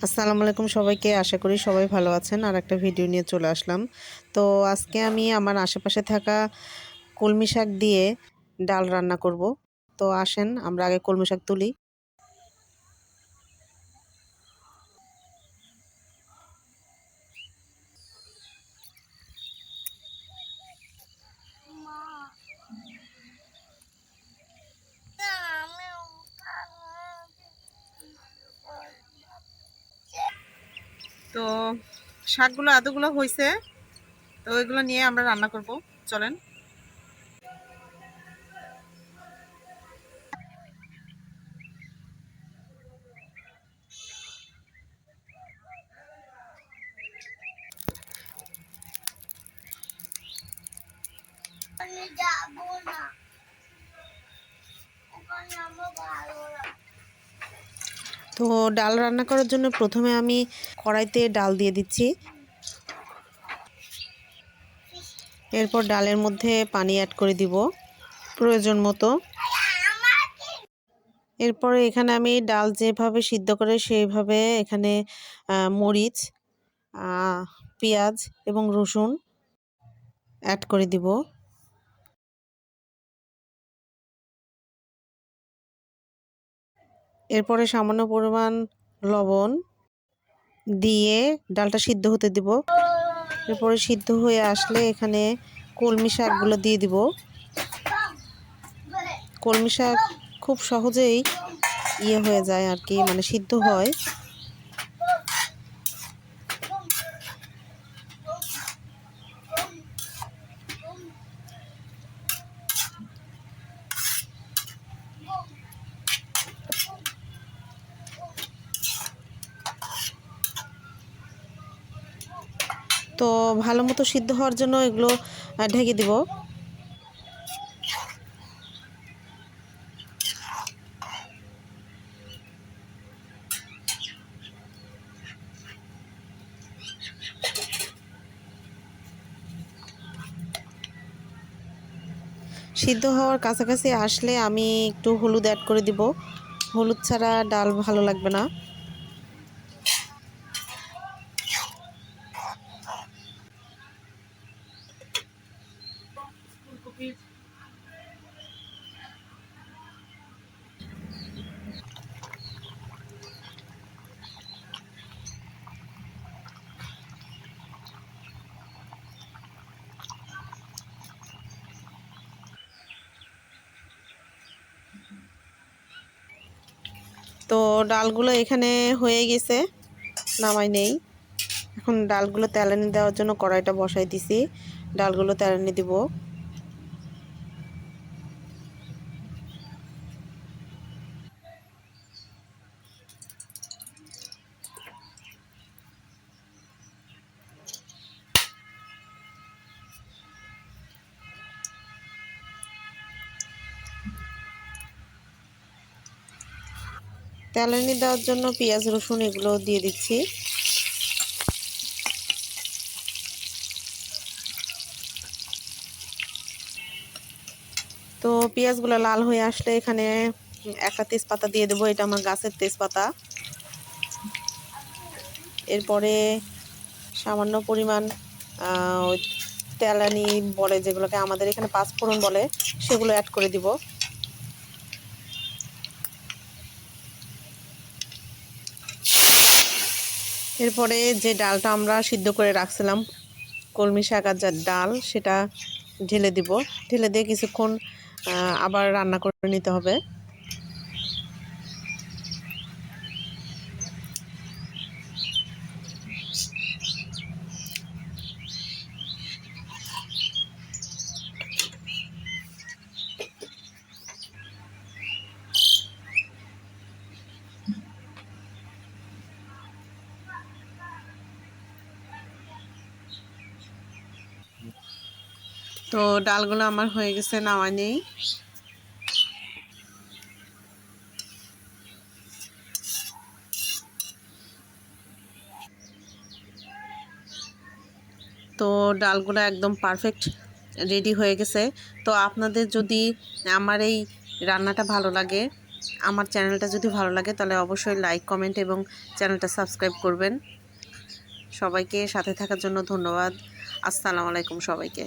আসসালামু আলাইকুম সবাইকে। আশা করি সবাই ভালো আছেন। আর একটা ভিডিও নিয়ে চলে আসলাম। তো আজকে আমি আমার আশেপাশে থাকা কলমি শাক দিয়ে ডাল রান্না করব। তো আসেন আমরা আগে কলমি শাক তুলি। তো শাকগুলো এতগুলো হয়েছে, তো ওইগুলো নিয়ে আমরা রান্না করব। চলেন। তো ডাল রান্না করার জন্য প্রথমে আমি কড়াইতে ডাল দিয়ে দিচ্ছি। এরপর ডালের মধ্যে পানি অ্যাড করে দিব প্রয়োজন মতো। এরপরে এখানে আমি ডাল যেভাবে সিদ্ধ করে সেইভাবে এখানে মরিচ, পেঁয়াজ এবং রসুন অ্যাড করে দিব। এরপরে সামান্য পরিমাণ লবণ দিয়ে ডালটা সিদ্ধ হতে দিব। এরপরে সিদ্ধ হয়ে আসলে এখানে কলমি শাকগুলো দিয়ে দিব। কলমি শাক খুব সহজেই হয়ে যায় আর কি, মানে সিদ্ধ হয়। তো ভালো মতো সিদ্ধ হওয়ার জন্য এগুলো ঢেকে দিব। সিদ্ধ হওয়ার কাছাকাছি আসলে আমি একটু হলুদ অ্যাড করে দিব। হলুদ ছাড়া ডাল ভালো লাগবে না। তো ডালগুলো এখানে হয়ে গেছে, নামাই নেই। এখন ডালগুলো তেলানি দেওয়ার জন্য কড়াইটা বসাই দিছি। ডালগুলো তেলানি দিব। তেলানি দেওয়ার জন্য পেঁয়াজ রসুন এগুলো দিয়ে দিচ্ছি। তো পেঁয়াজগুলো লাল হয়ে আসলে এখানে একটা তেজপাতা দিয়ে দেবো। এটা আমার গাছের তেজপাতা। এরপরে সামান্য পরিমাণ ওই তেলানি বলে, যেগুলোকে আমাদের এখানে পাঁচফোড়ন বলে, সেগুলো অ্যাড করে দিব। এরপরে যে ডালটা আমরা সিদ্ধ করে রাখছিলাম, কলমি শাক আর যার ডাল, সেটা ঢেলে দিব। ঢেলে দিয়ে কিছুক্ষণ আবার রান্না করে নিতে হবে। তো ডালগুলো আমার হয়ে গেছে, নামাই নেই। তো ডালগুলো একদম পারফেক্ট রেডি হয়ে গেছে। তো আপনাদের যদি আমার এই রান্নাটা ভালো লাগে, আমার চ্যানেলটা যদি ভালো লাগে তাহলে অবশ্যই লাইক, কমেন্ট এবং চ্যানেলটা সাবস্ক্রাইব করবেন। সবাইকে সাথে থাকার জন্য ধন্যবাদ। আসসালামু আলাইকুম সবাইকে।